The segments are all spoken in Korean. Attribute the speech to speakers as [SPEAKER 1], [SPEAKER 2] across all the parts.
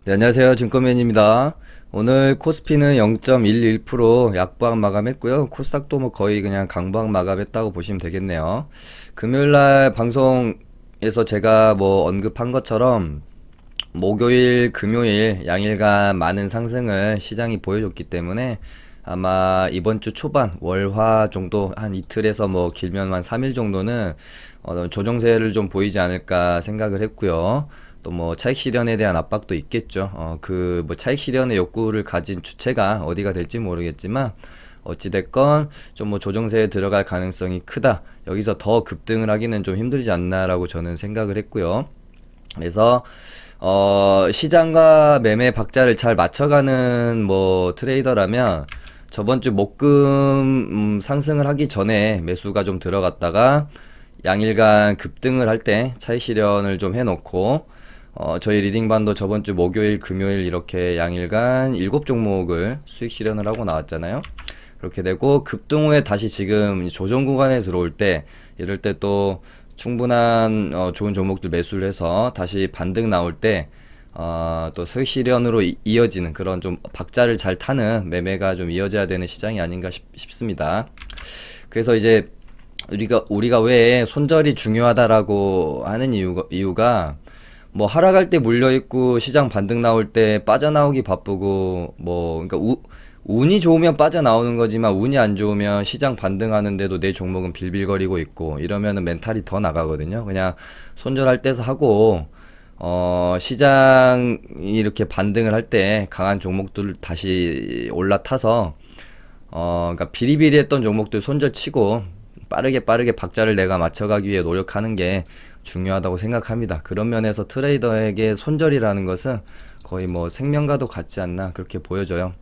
[SPEAKER 1] 네, 안녕하세요. 증권맨입니다. 오늘 코스피는 0.11% 약보합 마감했고요. 코스닥도 뭐 거의 그냥 강보합 마감했다고 보시면 되겠네요. 금요일날 방송에서 제가 뭐 언급한 것처럼 목요일, 금요일 양일간 많은 상승을 시장이 보여줬기 때문에 아마 이번 주 초반 월화 정도 한 이틀에서 뭐 길면 한 3일 정도는 조정세를 좀 보이지 않을까 생각을 했고요. 또 뭐 차익 실현에 대한 압박도 있겠죠. 그 뭐 차익 실현의 욕구를 가진 주체가 어디가 될지 모르겠지만 어찌됐건 좀 뭐 조정세에 들어갈 가능성이 크다. 여기서 더 급등을 하기는 좀 힘들지 않나라고 저는 생각을 했고요. 그래서 시장과 매매 박자를 잘 맞춰가는 뭐 트레이더라면 저번 주 목금 상승을 하기 전에 매수가 좀 들어갔다가 양일간 급등을 할 때 차익 실현을 좀 해놓고 저희 리딩반도 저번 주 목요일, 금요일 이렇게 양일간 7종목을 수익 실현을 하고 나왔잖아요. 그렇게 되고 급등 후에 다시 지금 조정 구간에 들어올 때 이럴 때 또 충분한 좋은 종목들 매수를 해서 다시 반등 나올 때 또 수익 실현으로 이어지는 그런 좀 박자를 잘 타는 매매가 좀 이어져야 되는 시장이 아닌가 싶습니다. 그래서 이제 우리가 왜 손절이 중요하다라고 하는 이유가 뭐 하락할 때 물려있고 시장 반등 나올 때 빠져나오기 바쁘고 뭐 그러니까 운이 좋으면 빠져나오는 거지만 운이 안 좋으면 시장 반등하는데도 내 종목은 빌빌거리고 있고 이러면은 멘탈이 더 나가거든요. 그냥 손절할 때서 하고 시장이 이렇게 반등을 할 때 강한 종목들 다시 올라타서 그러니까 비리비리했던 종목들 손절치고 빠르게 박자를 내가 맞춰가기 위해 노력하는 게 중요하다고 생각합니다. 그런 면에서 트레이더에게 손절이라는 것은 거의 뭐 생명과도 같지 않나 그렇게 보여져요.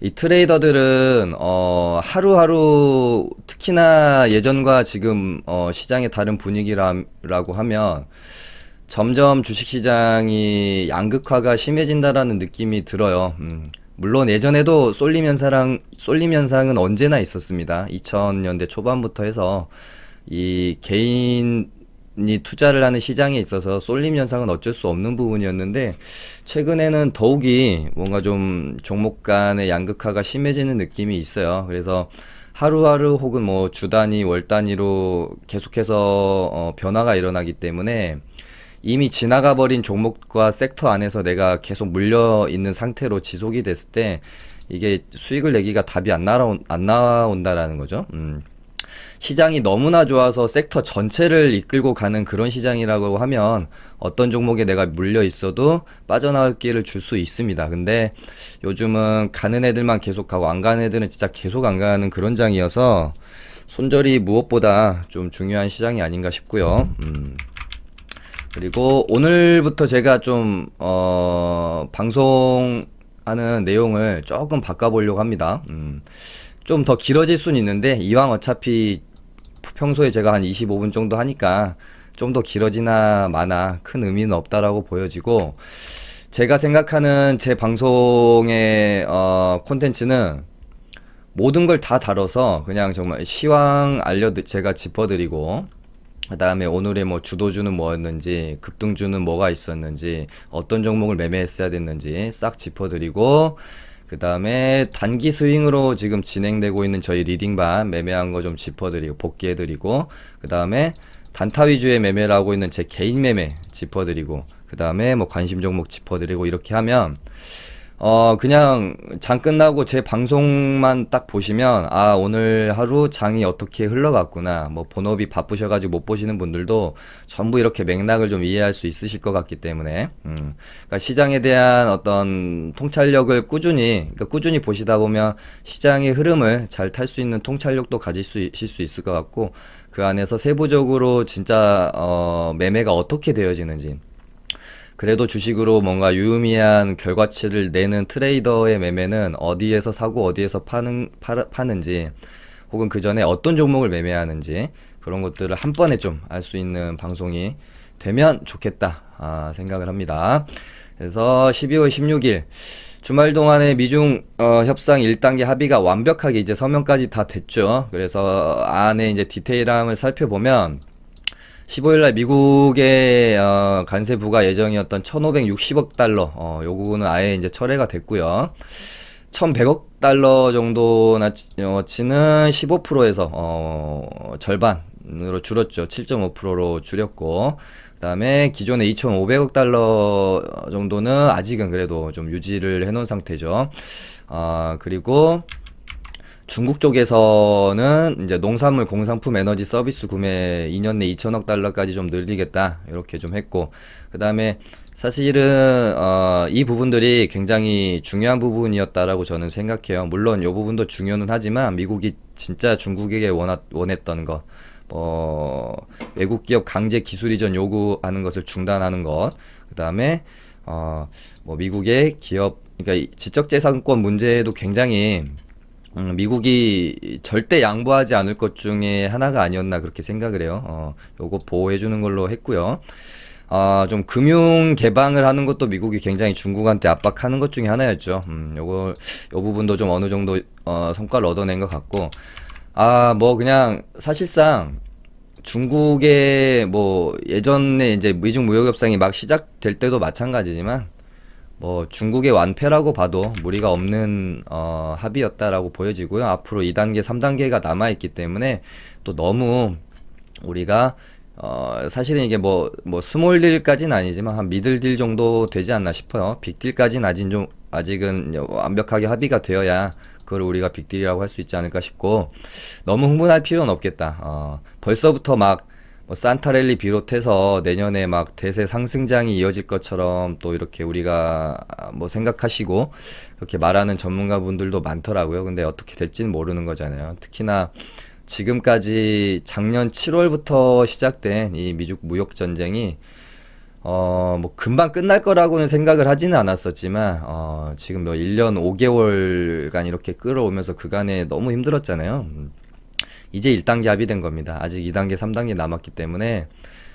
[SPEAKER 1] 이 트레이더들은 하루하루 특히나 예전과 지금 시장의 다른 분위기라고 하면 점점 주식시장이 양극화가 심해진다라는 느낌이 들어요. 물론 예전에도 쏠림 현상은 언제나 있었습니다. 2000년대 초반부터 해서 이 개인이 투자를 하는 시장에 있어서 쏠림 현상은 어쩔 수 없는 부분이었는데 최근에는 더욱이 뭔가 좀 종목 간의 양극화가 심해지는 느낌이 있어요. 그래서 하루하루 혹은 뭐 주 단위, 월 단위로 계속해서 변화가 일어나기 때문에 이미 지나가 버린 종목과 섹터 안에서 내가 계속 물려 있는 상태로 지속이 됐을 때 이게 수익을 내기가 답이 안 나온다라는 거죠. 시장이 너무나 좋아서 섹터 전체를 이끌고 가는 그런 시장이라고 하면 어떤 종목에 내가 물려 있어도 빠져나올 기회를 줄 수 있습니다. 근데 요즘은 가는 애들만 계속 가고 안 가는 애들은 진짜 계속 안 가는 그런 장이어서 손절이 무엇보다 좀 중요한 시장이 아닌가 싶고요. 그리고 오늘부터 제가 좀 방송하는 내용을 조금 바꿔보려고 합니다. 좀 더 길어질 수는 있는데 이왕 어차피 평소에 제가 한 25분 정도 하니까 좀 더 길어지나 마나 큰 의미는 없다라고 보여지고 제가 생각하는 제 방송의 콘텐츠는 모든 걸 다 다뤄서 그냥 정말 시황 제가 짚어드리고 그 다음에 오늘의 뭐 주도주는 뭐였는지 급등주는 뭐가 있었는지 어떤 종목을 매매했어야 됐는지 싹 짚어드리고 그 다음에 단기 스윙으로 지금 진행되고 있는 저희 리딩반 매매한 거 좀 짚어드리고 복귀해드리고 그 다음에 단타 위주의 매매를 하고 있는 제 개인 매매 짚어드리고 그 다음에 뭐 관심 종목 짚어드리고 이렇게 하면 그냥 장 끝나고 제 방송만 딱 보시면 아 오늘 하루 장이 어떻게 흘러갔구나 뭐 본업이 바쁘셔가지고 못 보시는 분들도 전부 이렇게 맥락을 좀 이해할 수 있으실 것 같기 때문에 그러니까 시장에 대한 어떤 통찰력을 꾸준히 보시다 보면 시장의 흐름을 잘 탈 수 있는 통찰력도 가지실 수 있을 것 같고 그 안에서 세부적으로 진짜 매매가 어떻게 되어지는지 그래도 주식으로 뭔가 유의미한 결과치를 내는 트레이더의 매매는 어디에서 사고 어디에서 파는지 혹은 그 전에 어떤 종목을 매매하는지 그런 것들을 한 번에 좀 알 수 있는 방송이 되면 좋겠다 생각을 합니다. 그래서 12월 16일 주말 동안에 미중 협상 1단계 합의가 완벽하게 이제 서명까지 다 됐죠. 그래서 안에 이제 디테일함을 살펴보면 15일 날 미국의 관세 부과 예정이었던 1,560억 달러 요거는 아예 이제 철회가 됐고요. 1,100억 달러 정도나치는 15%에서 절반으로 줄었죠. 7.5%로 줄였고, 그 다음에 기존의 2,500억 달러 정도는 아직은 그래도 좀 유지를 해놓은 상태죠. 그리고 중국 쪽에서는 이제 농산물, 공산품, 에너지 서비스 구매 2년 내 2천억 달러까지 좀 늘리겠다 이렇게 좀 했고, 그 다음에 사실은 이 부분들이 굉장히 중요한 부분이었다라고 저는 생각해요. 물론 이 부분도 중요는 하지만 미국이 진짜 중국에게 원했던 것, 외국 기업 강제 기술 이전 요구하는 것을 중단하는 것, 그 다음에 뭐 미국의 기업, 그러니까 지적재산권 문제도 굉장히 미국이 절대 양보하지 않을 것 중에 하나가 아니었나 그렇게 생각을 해요. 요거 보호해주는 걸로 했고요. 좀 금융 개방을 하는 것도 미국이 굉장히 중국한테 압박하는 것 중에 하나였죠. 요 부분도 좀 어느 정도 성과를 얻어낸 것 같고, 뭐 그냥 사실상 중국의 뭐 예전에 이제 미중 무역 협상이 막 시작될 때도 마찬가지지만 뭐 중국의 완패라고 봐도 무리가 없는 합의였다라고 보여지고요. 앞으로 2단계, 3단계가 남아있기 때문에 또 너무 우리가 사실은 이게 뭐 스몰 딜까지는 아니지만 한 미들 딜 정도 되지 않나 싶어요. 빅 딜까지는 아직은 완벽하게 합의가 되어야 그걸 우리가 빅 딜이라고 할 수 있지 않을까 싶고, 너무 흥분할 필요는 없겠다. 벌써부터 막 뭐 산타랠리 비롯해서 내년에 막 대세 상승장이 이어질 것처럼 또 이렇게 우리가 뭐 생각하시고 그렇게 말하는 전문가분들도 많더라고요. 근데 어떻게 될지는 모르는 거잖아요. 특히나 지금까지 작년 7월부터 시작된 이 미중 무역 전쟁이 뭐 금방 끝날 거라고는 생각을 하지는 않았었지만 지금 뭐 1년 5개월간 이렇게 끌어오면서 그간에 너무 힘들었잖아요. 이제 1단계 합의된 겁니다. 아직 2단계, 3단계 남았기 때문에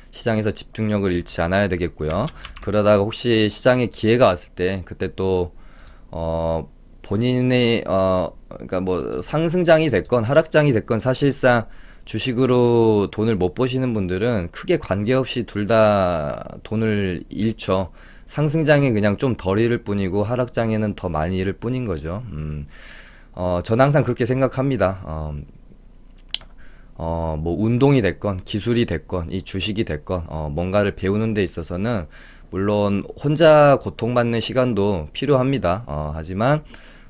[SPEAKER 1] 시장에서 집중력을 잃지 않아야 되겠고요. 그러다가 혹시 시장에 기회가 왔을 때 그때 또 본인의 그러니까 뭐 상승장이 됐건 하락장이 됐건 사실상 주식으로 돈을 못 버시는 분들은 크게 관계없이 둘 다 돈을 잃죠. 상승장에 그냥 좀 덜 잃을 뿐이고 하락장에는 더 많이 잃을 뿐인 거죠. 전 항상 그렇게 생각합니다. 뭐 운동이 됐건 기술이 됐건 이 주식이 됐건 뭔가를 배우는 데 있어서는 물론 혼자 고통받는 시간도 필요합니다. 하지만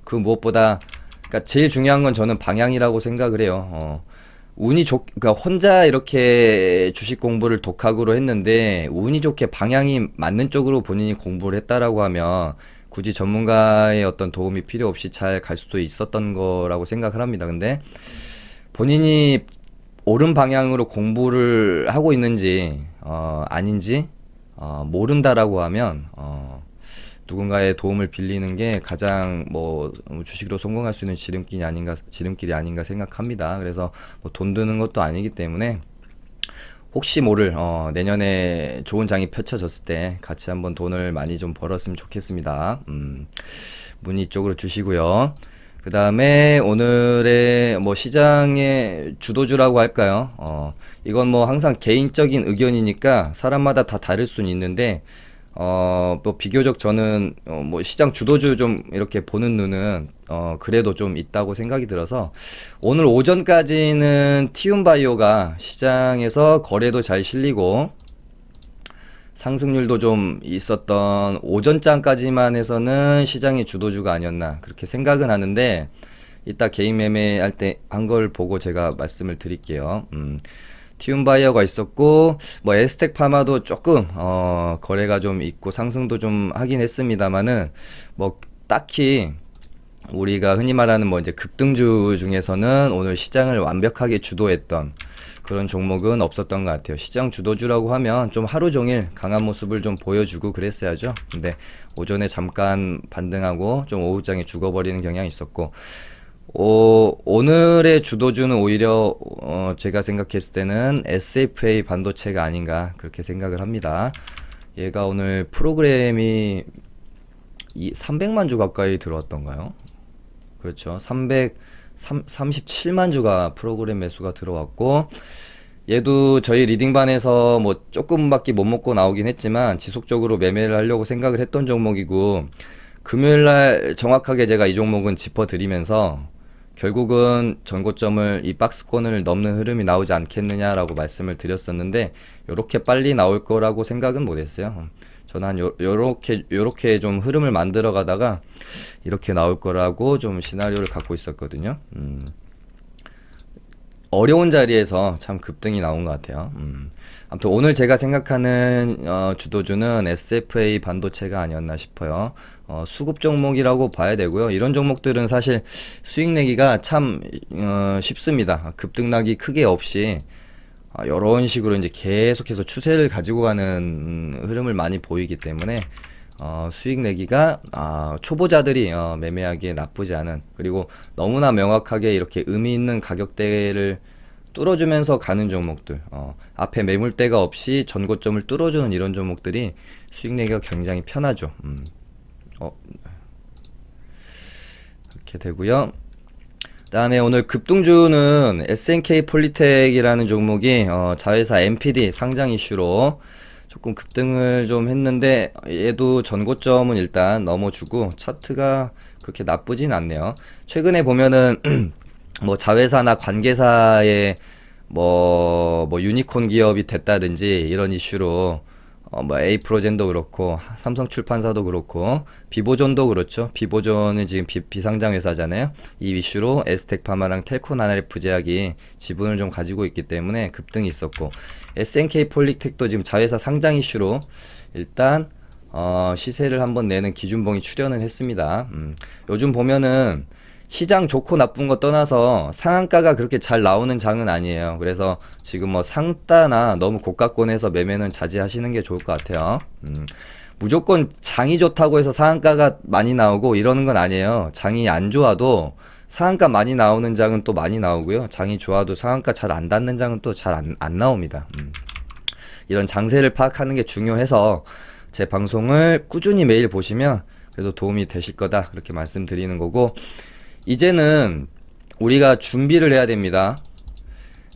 [SPEAKER 1] 그 무엇보다 그러니까 제일 중요한 건 저는 방향이라고 생각을 해요. 그러니까 혼자 이렇게 주식 공부를 독학으로 했는데 운이 좋게 방향이 맞는 쪽으로 본인이 공부를 했다라고 하면 굳이 전문가의 어떤 도움이 필요 없이 잘 갈 수도 있었던 거라고 생각을 합니다. 근데 본인이 옳은 방향으로 공부를 하고 있는지 아닌지 모른다라고 하면 누군가의 도움을 빌리는 게 가장 뭐 주식으로 성공할 수 있는 지름길이 아닌가 생각합니다. 그래서 뭐 돈 드는 것도 아니기 때문에 혹시 모를 내년에 좋은 장이 펼쳐졌을 때 같이 한번 돈을 많이 좀 벌었으면 좋겠습니다. 문의 이쪽으로 주시고요. 그 다음에 오늘의 뭐 시장의 주도주라고 할까요? 이건 뭐 항상 개인적인 의견이니까 사람마다 다 다를 수는 있는데, 뭐 비교적 저는 뭐 시장 주도주 좀 이렇게 보는 눈은 그래도 좀 있다고 생각이 들어서 오늘 오전까지는 티움바이오가 시장에서 거래도 잘 실리고 상승률도 좀 있었던 오전장까지만 해서는 시장의 주도주가 아니었나 그렇게 생각은 하는데, 이따 개인 매매할 때 한 걸 보고 제가 말씀을 드릴게요. 티움바이어가 있었고 뭐 에스텍 파마도 조금 거래가 좀 있고 상승도 좀 하긴 했습니다만은 뭐 딱히 우리가 흔히 말하는 뭐 이제 급등주 중에서는 오늘 시장을 완벽하게 주도했던 그런 종목은 없었던 것 같아요. 시장 주도주라고 하면 좀 하루 종일 강한 모습을 좀 보여주고 그랬어야죠. 근데 오전에 잠깐 반등하고 좀 오후장에 죽어버리는 경향이 있었고, 오늘의 주도주는 오히려 제가 생각했을 때는 SFA 반도체가 아닌가 그렇게 생각을 합니다. 얘가 오늘 프로그램이 300만 주 가까이 들어왔던가요? 그렇죠. 37만 주가 프로그램 매수가 들어왔고, 얘도 저희 리딩반에서 뭐 조금밖에 못 먹고 나오긴 했지만 지속적으로 매매를 하려고 생각을 했던 종목이고, 금요일날 정확하게 제가 이 종목은 짚어드리면서 결국은 전고점을 이 박스권을 넘는 흐름이 나오지 않겠느냐라고 말씀을 드렸었는데, 요렇게 빨리 나올 거라고 생각은 못했어요. 저는 한 요렇게 좀 흐름을 만들어 가다가 이렇게 나올 거라고 좀 시나리오를 갖고 있었거든요. 어려운 자리에서 참 급등이 나온 것 같아요. 아무튼 오늘 제가 생각하는 주도주는 SFA 반도체가 아니었나 싶어요. 수급 종목이라고 봐야 되고요. 이런 종목들은 사실 수익 내기가 참 쉽습니다. 급등락이 크게 없이 이런 식으로 이제 계속해서 추세를 가지고 가는 흐름을 많이 보이기 때문에 수익 내기가 초보자들이 매매하기에 나쁘지 않은, 그리고 너무나 명확하게 이렇게 의미 있는 가격대를 뚫어주면서 가는 종목들, 앞에 매물대가 없이 전고점을 뚫어주는 이런 종목들이 수익 내기가 굉장히 편하죠. 이렇게 되고요. 그다음에 오늘 급등주는 SNK 폴리텍이라는 종목이 자회사 MPD 상장 이슈로 조금 급등을 좀 했는데, 얘도 전고점은 일단 넘어주고 차트가 그렇게 나쁘진 않네요. 최근에 보면은 뭐 자회사나 관계사의 뭐 유니콘 기업이 됐다든지 이런 이슈로 뭐 에이프로젠도 그렇고 삼성출판사도 그렇고 비보존도 그렇죠. 비보존은 지금 비상장 회사잖아요. 이 이슈로 에스텍파마랑 텔코 나나레프 제약이 지분을 좀 가지고 있기 때문에 급등이 있었고, SNK 폴리텍도 지금 자회사 상장 이슈로 일단 시세를 한번 내는 기준봉이 출현을 했습니다. 요즘 보면은 시장 좋고 나쁜 거 떠나서 상한가가 그렇게 잘 나오는 장은 아니에요. 그래서 지금 뭐 상따나 너무 고가권에서 매매는 자제하시는 게 좋을 것 같아요. 무조건 장이 좋다고 해서 상한가가 많이 나오고 이러는 건 아니에요. 장이 안 좋아도 상한가 많이 나오는 장은 또 많이 나오고요. 장이 좋아도 상한가 잘 안 닿는 장은 또 잘 안 나옵니다. 이런 장세를 파악하는 게 중요해서 제 방송을 꾸준히 매일 보시면 그래도 도움이 되실 거다 그렇게 말씀드리는 거고, 이제는 우리가 준비를 해야 됩니다.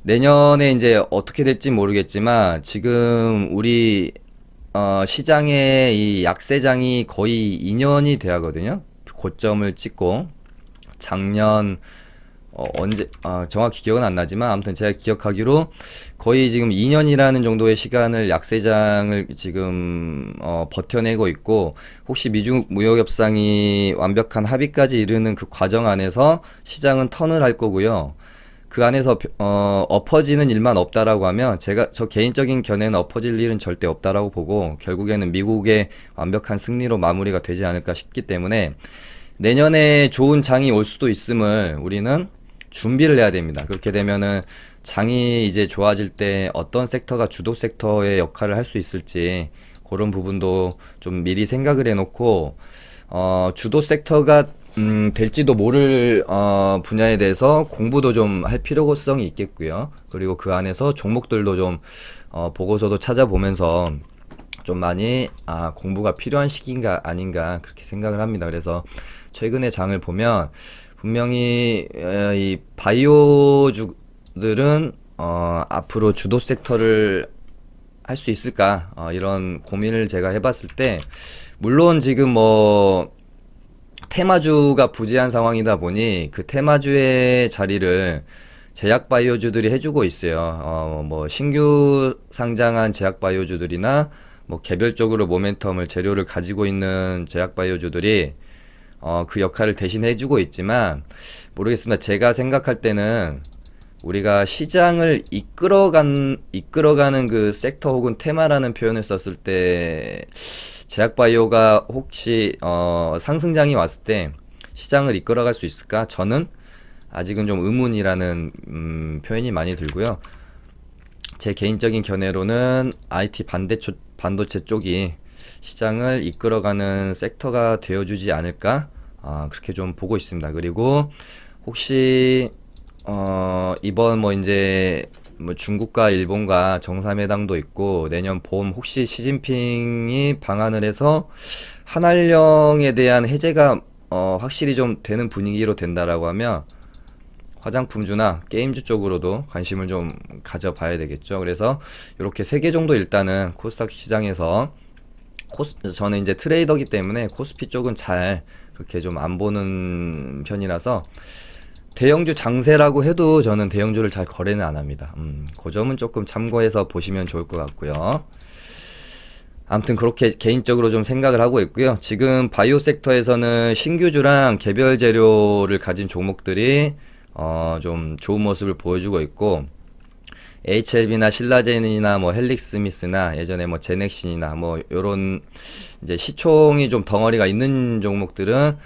[SPEAKER 1] 내년에 이제 어떻게 될지 모르겠지만 지금 우리 시장의 이 약세장이 거의 2년이 돼야 하거든요. 고점을 찍고 작년 언제 정확히 기억은 안 나지만 아무튼 제가 기억하기로 거의 지금 2년이라는 정도의 시간을 약세장을 지금 버텨내고 있고, 혹시 미중 무역 협상이 완벽한 합의까지 이르는 그 과정 안에서 시장은 턴을 할 거고요. 그 안에서 엎어지는 일만 없다라고 하면 저 개인적인 견해는 엎어질 일은 절대 없다라고 보고 결국에는 미국의 완벽한 승리로 마무리가 되지 않을까 싶기 때문에 내년에 좋은 장이 올 수도 있음을 우리는 준비를 해야 됩니다. 그렇게 되면은 장이 이제 좋아질 때 어떤 섹터가 주도 섹터의 역할을 할 수 있을지 그런 부분도 좀 미리 생각을 해놓고 주도 섹터가 될지도 모를 분야에 대해서 공부도 좀 할 필요성이 있겠고요. 그리고 그 안에서 종목들도 좀 보고서도 찾아보면서 좀 많이 공부가 필요한 시기인가 아닌가 그렇게 생각을 합니다. 그래서 최근의 장을 보면 분명히 이 바이오주들은 앞으로 주도 섹터를 할 수 있을까 이런 고민을 제가 해봤을 때, 물론 지금 뭐 테마주가 부재한 상황이다 보니 그 테마주의 자리를 제약 바이오주들이 해주고 있어요. 뭐 신규 상장한 제약 바이오주들이나 뭐 개별적으로 모멘텀을 재료를 가지고 있는 제약 바이오주들이 그 역할을 대신 해주고 있지만, 모르겠습니다. 제가 생각할 때는 우리가 시장을 이끌어가는 그 섹터 혹은 테마라는 표현을 썼을 때 제약바이오가 혹시 상승장이 왔을 때 시장을 이끌어갈 수 있을까? 저는 아직은 좀 의문이라는 표현이 많이 들고요. 제 개인적인 견해로는 IT 반도체 쪽이 시장을 이끌어가는 섹터가 되어주지 않을까? 그렇게 좀 보고 있습니다. 그리고 혹시 이번 뭐 이제 뭐 중국과 일본과 정상회담도 있고 내년 봄 혹시 시진핑이 방한을 해서 한알령에 대한 해제가 확실히 좀 되는 분위기로 된다라고 하면 화장품주나 게임주 쪽으로도 관심을 좀 가져봐야 되겠죠. 그래서 이렇게 세 개 정도 일단은 코스닥 시장에서 저는 이제 트레이더기 때문에 코스피 쪽은 잘 그렇게 좀 안 보는 편이라서 대형주 장세라고 해도 저는 대형주를 잘 거래는 안 합니다. 그 점은 조금 참고해서 보시면 좋을 것 같고요. 아무튼 그렇게 개인적으로 좀 생각을 하고 있고요. 지금 바이오 섹터에서는 신규주랑 개별 재료를 가진 종목들이 좀 좋은 모습을 보여주고 있고, HLB나 신라젠이나 뭐 헬릭스미스나 예전에 뭐 제넥신이나 뭐 요런 이제 시총이 좀 덩어리가 있는 종목들은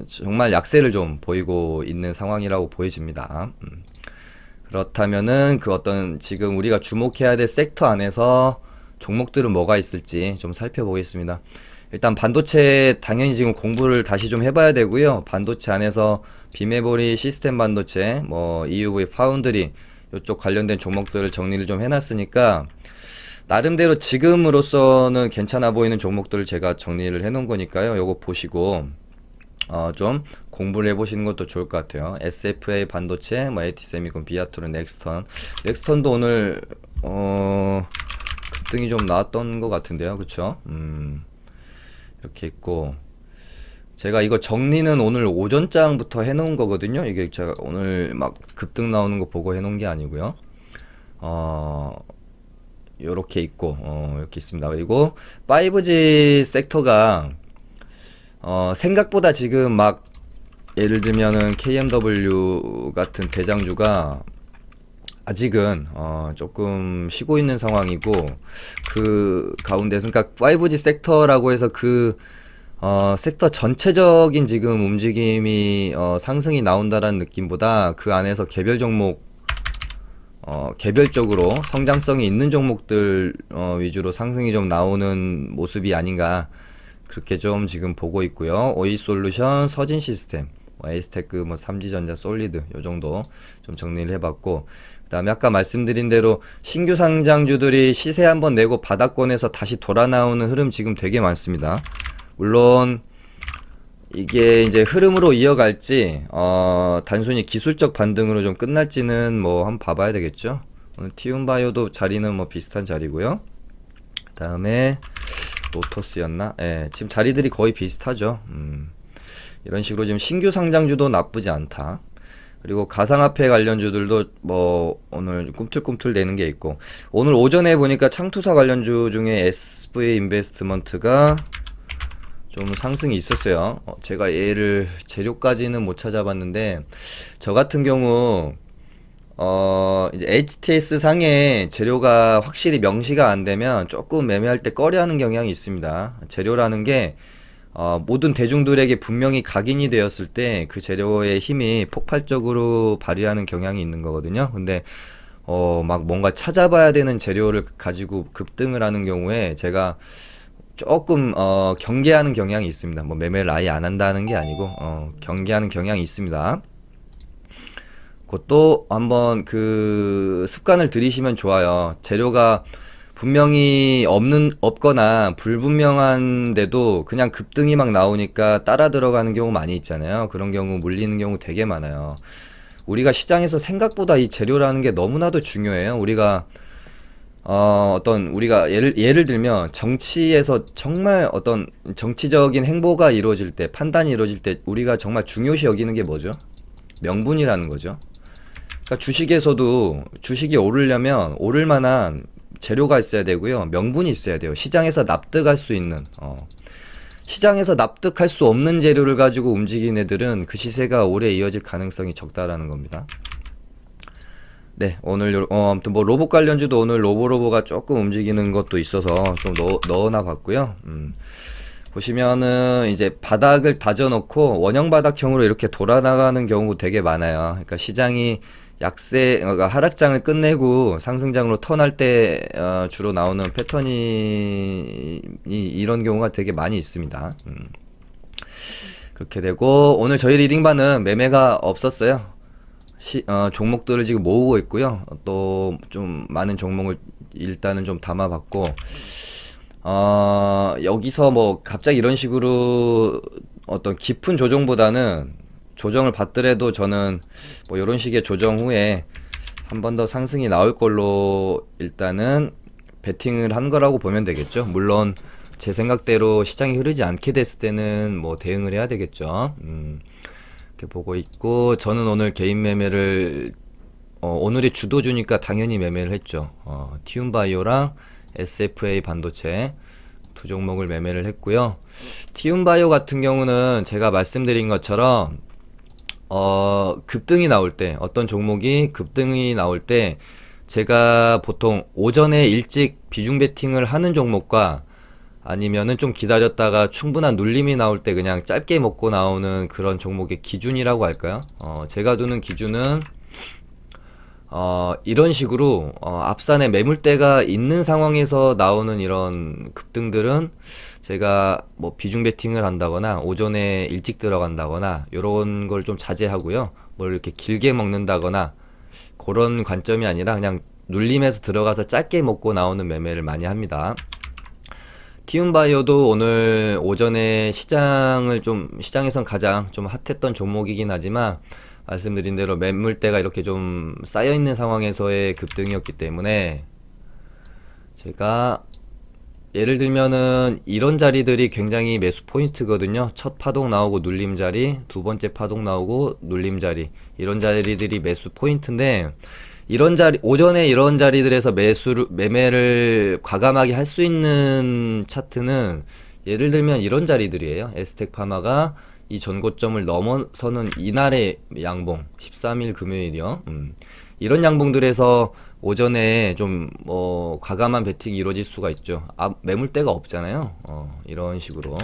[SPEAKER 1] 정말 약세를 좀 보이고 있는 상황이라고 보여집니다. 그렇다면은 그 어떤 지금 우리가 주목해야 될 섹터 안에서 종목들은 뭐가 있을지 좀 살펴보겠습니다. 일단 반도체 당연히 지금 공부를 다시 좀 해봐야 되고요. 반도체 안에서 비메모리 시스템 반도체, 뭐 EUV 파운드리 이쪽 관련된 종목들을 정리를 좀 해놨으니까 나름대로 지금으로서는 괜찮아 보이는 종목들을 제가 정리를 해놓은 거니까요. 요거 보시고 좀 공부를 해보시는 것도 좋을 것 같아요. SFA 반도체, 뭐 AT세미콘, 비아트론, 넥스턴도 오늘 급등이 좀 나왔던 것 같은데요. 그쵸? 이렇게 있고, 제가 이거 정리는 오늘 오전장부터 해놓은 거거든요. 이게 제가 오늘 막 급등 나오는 거 보고 해놓은 게 아니고요. 요렇게 있고, 이렇게 있습니다. 그리고 5G 섹터가 생각보다 지금 막 예를 들면은 KMW 같은 대장주가 아직은 조금 쉬고 있는 상황이고, 그 가운데서 그러니까 5G 섹터라고 해서 그 섹터 전체적인 지금 움직임이 상승이 나온다라는 느낌보다 그 안에서 개별 종목 개별적으로 성장성이 있는 종목들 위주로 상승이 좀 나오는 모습이 아닌가 그렇게 좀 지금 보고 있고요. 오이솔루션, 서진시스템, 뭐 에이스테크, 뭐 삼지전자, 솔리드 요 정도 좀 정리를 해봤고, 그다음에 아까 말씀드린 대로 신규 상장주들이 시세 한번 내고 바닥권에서 다시 돌아 나오는 흐름 지금 되게 많습니다. 물론 이게 이제 흐름으로 이어갈지 단순히 기술적 반등으로 좀 끝날지는 뭐 한번 봐봐야 되겠죠. 오늘 티움바이오도 자리는 뭐 비슷한 자리고요. 그 다음에 로터스였나? 예, 지금 자리들이 거의 비슷하죠. 이런 식으로 지금 신규 상장주도 나쁘지 않다. 그리고 가상화폐 관련주들도 뭐 오늘 꿈틀꿈틀 되는 게 있고, 오늘 오전에 보니까 창투사 관련주 중에 SV 인베스트먼트가 좀 상승이 있었어요. 제가 얘를 재료까지는 못 찾아봤는데, 저 같은 경우 이제 HTS 상에 재료가 확실히 명시가 안 되면 조금 매매할 때 꺼려하는 경향이 있습니다. 재료라는 게 모든 대중들에게 분명히 각인이 되었을 때 그 재료의 힘이 폭발적으로 발휘하는 경향이 있는 거거든요. 근데 막 뭔가 찾아봐야 되는 재료를 가지고 급등을 하는 경우에 제가 조금 경계하는 경향이 있습니다. 뭐 매매를 아예 안 한다는 게 아니고 경계하는 경향이 있습니다. 그것도 한번 그 습관을 들이시면 좋아요. 재료가 분명히 없거나 불분명한데도 그냥 급등이 막 나오니까 따라 들어가는 경우 많이 있잖아요. 그런 경우 물리는 경우 되게 많아요. 우리가 시장에서 생각보다 이 재료라는 게 너무나도 중요해요. 우리가 우리가 예를 들면 정치에서 정말 어떤 정치적인 행보가 이루어질 때, 판단이 이루어질 때 우리가 정말 중요시 여기는 게 뭐죠? 명분이라는 거죠. 그러니까 주식에서도 주식이 오르려면 오를 만한 재료가 있어야 되고요. 명분이 있어야 돼요. 시장에서 납득할 수 있는, 시장에서 납득할 수 없는 재료를 가지고 움직이는 애들은 그 시세가 오래 이어질 가능성이 적다라는 겁니다. 네, 오늘 아무튼 뭐 로봇 관련주도 오늘 로보가 조금 움직이는 것도 있어서 좀 넣어놔 봤고요. 보시면은 이제 바닥을 다져놓고 원형 바닥형으로 이렇게 돌아나가는 경우 되게 많아요. 그러니까 시장이 그러니까 하락장을 끝내고 상승장으로 턴할 때 주로 나오는 패턴이 이런 경우가 되게 많이 있습니다. 그렇게 되고 오늘 저희 리딩반은 매매가 없었어요. 종목들을 지금 모으고 있고요. 또 좀 많은 종목을 일단은 좀 담아봤고 여기서 뭐 갑자기 이런 식으로 어떤 깊은 조정보다는 조정을 받더라도 저는 뭐 이런 식의 조정 후에 한 번 더 상승이 나올 걸로 일단은 베팅을 한 거라고 보면 되겠죠. 물론 제 생각대로 시장이 흐르지 않게 됐을 때는 뭐 대응을 해야 되겠죠. 이렇게 보고 있고 저는 오늘 개인 매매를 오늘이 주도주니까 당연히 매매를 했죠. 티움바이오랑 SFA 반도체 두 종목을 매매를 했고요. 티움바이오 같은 경우는 제가 말씀드린 것처럼 급등이 나올 때 어떤 종목이 급등이 나올 때 제가 보통 오전에 일찍 비중 베팅을 하는 종목과 아니면은 좀 기다렸다가 충분한 눌림이 나올 때 그냥 짧게 먹고 나오는 그런 종목의 기준이라고 할까요? 제가 두는 기준은 이런 식으로 앞산에 매물대가 있는 상황에서 나오는 이런 급등들은 제가 뭐 비중 베팅을 한다거나 오전에 일찍 들어간다거나 이런 걸 좀 자제하고요. 뭘 이렇게 길게 먹는다거나 그런 관점이 아니라 그냥 눌림에서 들어가서 짧게 먹고 나오는 매매를 많이 합니다. 티움바이오도 오늘 오전에 시장에선 가장 좀 핫했던 종목이긴 하지만 말씀드린 대로 매물대가 이렇게 좀 쌓여있는 상황에서의 급등이었기 때문에 제가 예를 들면은 이런 자리들이 굉장히 매수 포인트거든요. 첫 파동 나오고 눌림 자리, 두 번째 파동 나오고 눌림 자리, 이런 자리들이 매수 포인트인데 이런 자리 오전에 이런 자리들에서 매매를 과감하게 할 수 있는 차트는 예를 들면 이런 자리들이에요. 에스텍 파마가 이 전고점을 넘어서는 이날의 양봉 13일 금요일이요. 이런 양봉들에서 오전에 좀 뭐 과감한 베팅이 이루어질 수가 있죠. 매물대가 없잖아요. 이런 식으로.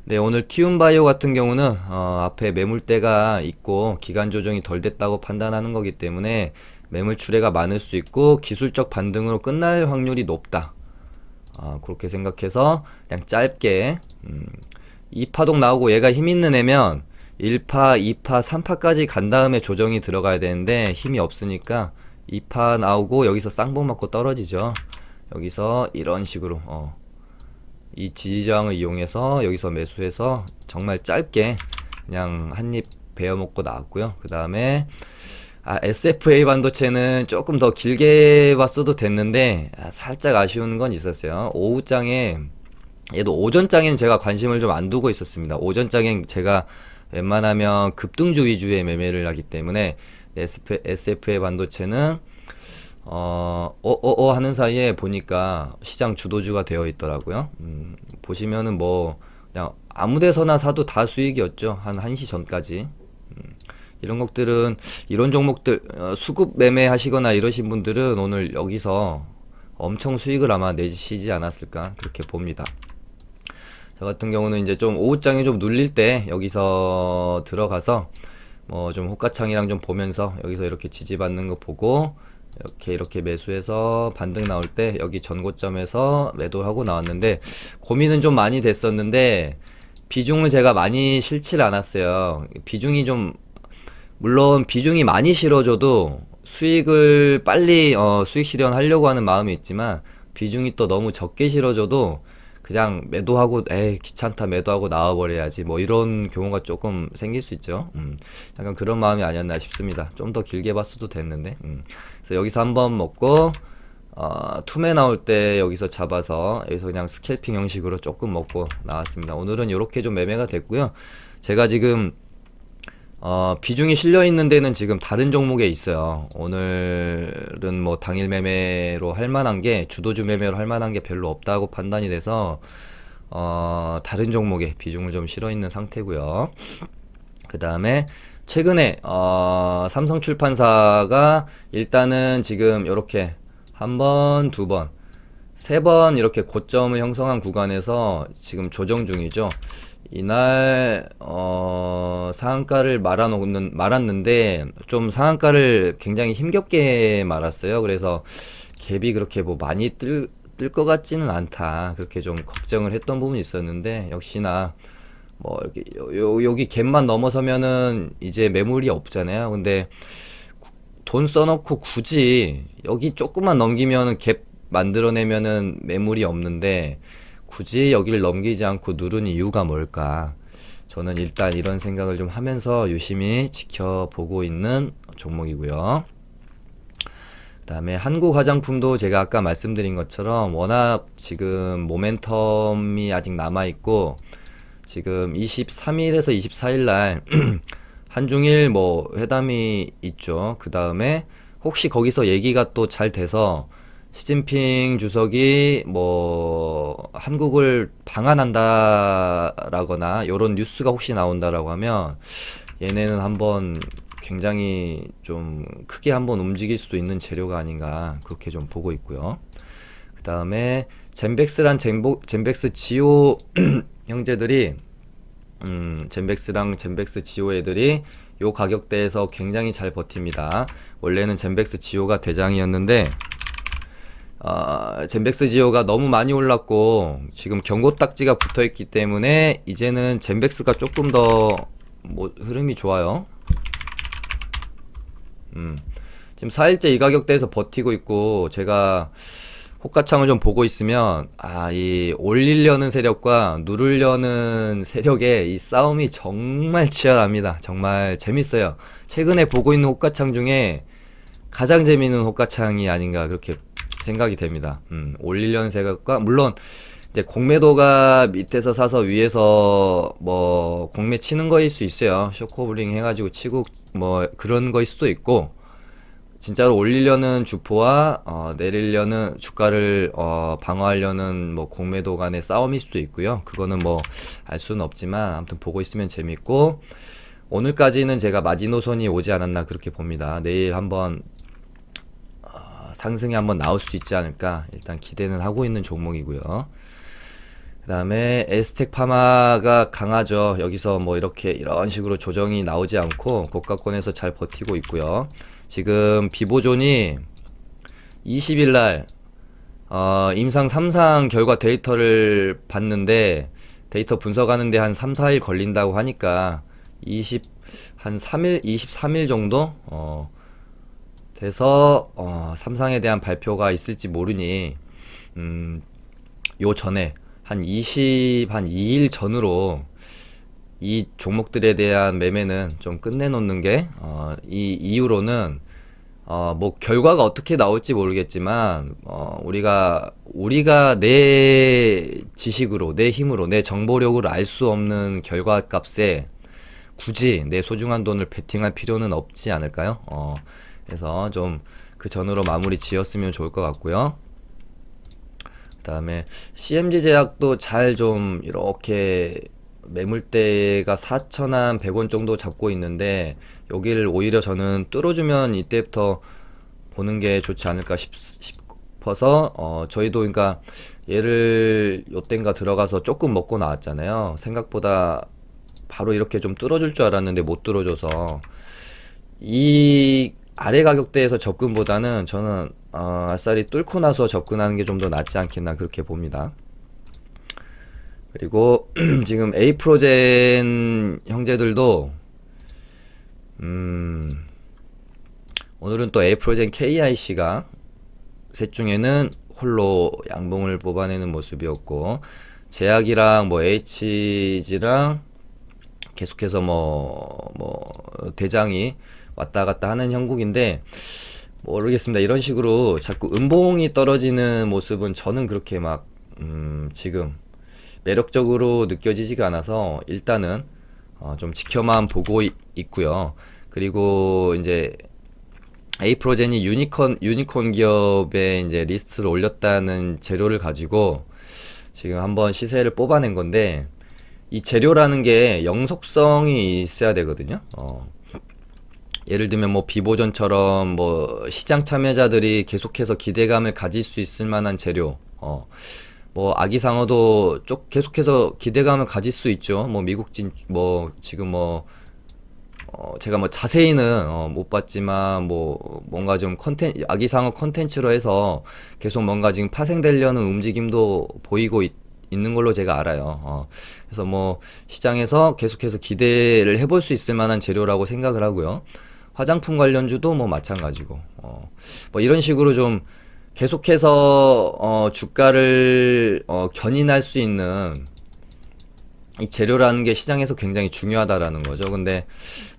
[SPEAKER 1] 네, 오늘 티움바이오 같은 경우는 앞에 매물대가 있고 기간 조정이 덜 됐다고 판단하는 거기 때문에 매물 출회가 많을 수 있고 기술적 반등으로 끝날 확률이 높다. 그렇게 생각해서 그냥 짧게 2파동 나오고 얘가 힘 있는 애면 1파, 2파, 3파까지 간 다음에 조정이 들어가야 되는데 힘이 없으니까 2파 나오고 여기서 쌍봉 맞고 떨어지죠. 여기서 이런 식으로 이 지지저항을 이용해서 여기서 매수해서 정말 짧게 그냥 한입 베어 먹고 나왔고요. 그 다음에 SFA 반도체는 조금 더 길게 봤어도 됐는데 살짝 아쉬운 건 있었어요. 오후장에 얘도 오전장엔 제가 관심을 좀 안 두고 있었습니다. 오전장엔 제가 웬만하면 급등주 위주의 매매를 하기 때문에 SFA 반도체는 하는 사이에 보니까 시장 주도주가 되어 있더라고요. 보시면은 뭐 그냥 아무 데서나 사도 다 수익이었죠. 한 1시 전까지. 이런 것들은 이런 종목들 수급 매매 하시거나 이러신 분들은 오늘 여기서 엄청 수익을 아마 내시지 않았을까 그렇게 봅니다. 저 같은 경우는 이제 좀 오후장에 좀 눌릴 때 여기서 들어가서 뭐 좀 호가창이랑 좀 보면서 여기서 이렇게 지지받는 거 보고 이렇게 매수해서 반등 나올 때 여기 전고점에서 매도하고 나왔는데 고민은 좀 많이 됐었는데 비중을 제가 많이 실지를 않았어요. 비중이 좀 물론 비중이 많이 실어줘도 수익을 빨리 수익 실현하려고 하는 마음이 있지만 비중이 또 너무 적게 실어줘도 그냥 매도하고 귀찮다 매도하고 나와버려야지 뭐 이런 경우가 조금 생길 수 있죠. 약간 그런 마음이 아니었나 싶습니다. 좀 더 길게 봤어도 됐는데 그래서 여기서 한번 먹고 투매 나올 때 여기서 잡아서 여기서 그냥 스캘핑 형식으로 조금 먹고 나왔습니다. 오늘은 이렇게 좀 매매가 됐고요. 제가 지금 비중이 실려 있는 데는 지금 다른 종목에 있어요. 오늘은 뭐 당일 매매로 할 만한 게 주도주 매매로 할 만한 게 별로 없다고 판단이 돼서 다른 종목에 비중을 좀 실어 있는 상태고요. 그 다음에 최근에 삼성출판사가 일단은 지금 이렇게 한 번, 두 번, 세 번 이렇게 고점을 형성한 구간에서 지금 조정 중이죠. 이날 상한가를 말았는데 좀 상한가를 굉장히 힘겹게 말았어요. 그래서 갭이 그렇게 뭐 많이 뜰 것 같지는 않다 그렇게 좀 걱정을 했던 부분이 있었는데 역시나 뭐 이렇게 여기 갭만 넘어서면은 이제 매물이 없잖아요. 근데 돈 써놓고 굳이 여기 조금만 넘기면은 갭 만들어내면은 매물이 없는데 굳이 여기를 넘기지 않고 누른 이유가 뭘까? 저는 일단 이런 생각을 좀 하면서 유심히 지켜보고 있는 종목이고요. 그다음에 한국 화장품도 제가 아까 말씀드린 것처럼 워낙 지금 모멘텀이 아직 남아 있고 지금 23일에서 24일 날 한중일 뭐 회담이 있죠. 그 다음에 혹시 거기서 얘기가 또 잘 돼서 시진핑 주석이 뭐 한국을 방한한다라거나 요런 뉴스가 혹시 나온다라고 하면 얘네는 한번 굉장히 좀 크게 한번 움직일 수도 있는 재료가 아닌가 그렇게 좀 보고 있고요. 그 다음에 젠백스 지오 형제들이 젠백스랑 젠백스 지오 애들이 요 가격대에서 굉장히 잘 버팁니다. 원래는 젠백스 지오가 대장이었는데 젠백스 지오가 너무 많이 올랐고 지금 경고 딱지가 붙어 있기 때문에 이제는 젠백스가 조금 더 뭐 흐름이 좋아요. 지금 4일째 이 가격대에서 버티고 있고 제가 호가창을 좀 보고 있으면 이 올리려는 세력과 누르려는 세력의 이 싸움이 정말 치열합니다. 정말 재밌어요. 최근에 보고 있는 호가창 중에 가장 재미있는 호가창이 아닌가 그렇게 생각이 됩니다. 올리려는 세력과 물론 이제 공매도가 밑에서 사서 위에서 뭐 공매 치는 거일 수 있어요. 쇼커블링 해가지고 치고 뭐 그런 거일 수도 있고 진짜로 올리려는 주포와 내리려는 주가를 방어하려는 뭐 공매도 간의 싸움일 수도 있고요. 그거는 뭐 알 수는 없지만 아무튼 보고 있으면 재밌고 오늘까지는 제가 마지노선이 오지 않았나 그렇게 봅니다. 내일 한번 상승이 한번 나올 수 있지 않을까 일단 기대는 하고 있는 종목이고요. 그 다음에 에스텍 파마가 강하죠. 여기서 뭐 이런 식으로 조정이 나오지 않고 고가권에서 잘 버티고 있고요. 지금 비보존이 20일날 임상 3상 결과 데이터를 봤는데 데이터 분석하는데 한 3, 4일 걸린다고 하니까 한 3일, 23일 정도 돼서 3상에 대한 발표가 있을지 모르니 요 전에 한 2일 전으로 이 종목들에 대한 매매는 좀 끝내놓는 게 이 이후로는 뭐 결과가 어떻게 나올지 모르겠지만 우리가 내 지식으로 내 힘으로 내 정보력으로 알 수 없는 결과값에 굳이 내 소중한 돈을 베팅할 필요는 없지 않을까요? 그래서 좀 그 전으로 마무리 지었으면 좋을 것 같고요. 그 다음에 CMG 제약도 잘 좀 이렇게 매물대가 4,100원 정도 잡고 있는데 여기를 오히려 저는 뚫어주면 이때부터 보는 게 좋지 않을까 싶어서 저희도 그러니까 얘를 요땐가 들어가서 조금 먹고 나왔잖아요. 생각보다 바로 이렇게 좀 뚫어줄 줄 알았는데 못 뚫어줘서 이 아래 가격대에서 접근보다는 저는 아싸리 뚫고 나서 접근하는 게 좀 더 낫지 않겠나 그렇게 봅니다. 그리고 지금 에이프로젠 형제들도 오늘은 또 에이프로젠 KIC가 셋 중에는 홀로 양봉을 뽑아내는 모습이었고 제약이랑 뭐 HG랑 계속해서 뭐 대장이 왔다 갔다 하는 형국인데 모르겠습니다. 이런 식으로 자꾸 음봉이 떨어지는 모습은 저는 그렇게 막 지금 매력적으로 느껴지지가 않아서 일단은 좀 지켜만 보고 있고요. 그리고 이제 에이프로젠이 유니콘 기업에 이제 리스트를 올렸다는 재료를 가지고 지금 한번 시세를 뽑아낸 건데 이 재료라는 게 영속성이 있어야 되거든요. 예를 들면 뭐 비보전처럼 뭐 시장 참여자들이 계속해서 기대감을 가질 수 있을 만한 재료, 뭐 아기상어도 계속해서 기대감을 가질 수 있죠. 뭐 미국진 뭐 지금 뭐 제가 뭐 자세히는 못 봤지만 뭐 뭔가 좀 아기상어 컨텐츠로 해서 계속 뭔가 지금 파생되려는 움직임도 보이고 있는 걸로 제가 알아요. 그래서 뭐 시장에서 계속해서 기대를 해볼 수 있을 만한 재료라고 생각을 하고요. 화장품 관련주도 뭐 마찬가지고, 뭐 이런 식으로 좀 계속해서 주가를 견인할 수 있는 이 재료라는 게 시장에서 굉장히 중요하다라는 거죠. 근데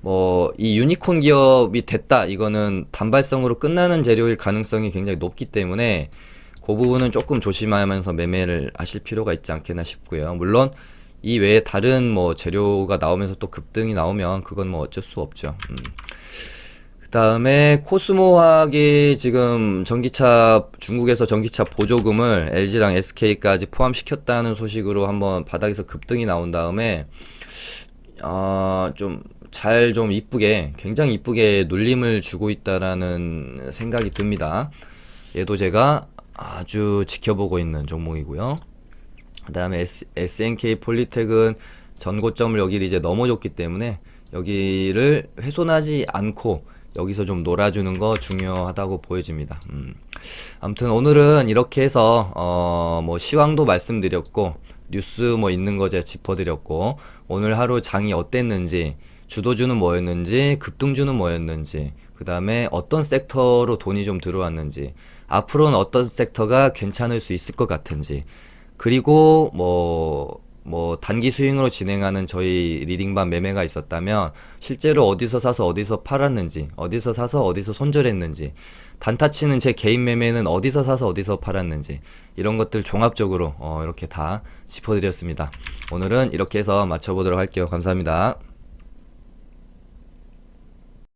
[SPEAKER 1] 뭐 이 유니콘 기업이 됐다, 이거는 단발성으로 끝나는 재료일 가능성이 굉장히 높기 때문에 그 부분은 조금 조심하면서 매매를 하실 필요가 있지 않겠나 싶고요. 물론 이 외에 다른 뭐 재료가 나오면서 또 급등이 나오면 그건 뭐 어쩔 수 없죠. 그다음에 코스모화학이 지금 전기차, 중국에서 전기차 보조금을 LG랑 SK까지 포함시켰다는 소식으로 한번 바닥에서 급등이 나온 다음에 좀 이쁘게, 굉장히 이쁘게 눌림을 주고 있다라는 생각이 듭니다. 얘도 제가 아주 지켜보고 있는 종목이고요. 그다음에 SNK 폴리텍은 전고점을 여기를 이제 넘어줬기 때문에 여기를 훼손하지 않고 여기서 좀 놀아주는 거 중요하다고 보여집니다. 아무튼 오늘은 이렇게 해서 뭐 시황도 말씀드렸고, 뉴스 뭐 있는 거 제가 짚어드렸고, 오늘 하루 장이 어땠는지, 주도주는 뭐였는지, 급등주는 뭐였는지, 그 다음에 어떤 섹터로 돈이 좀 들어왔는지, 앞으로는 어떤 섹터가 괜찮을 수 있을 것 같은지, 그리고 뭐 단기 스윙으로 진행하는 저희 리딩반 매매가 있었다면 실제로 어디서 사서 어디서 팔았는지, 어디서 사서 어디서 손절했는지, 단타 치는 제 개인 매매는 어디서 사서 어디서 팔았는지, 이런 것들 종합적으로 이렇게 다 짚어드렸습니다. 오늘은 이렇게 해서 마쳐보도록 할게요. 감사합니다.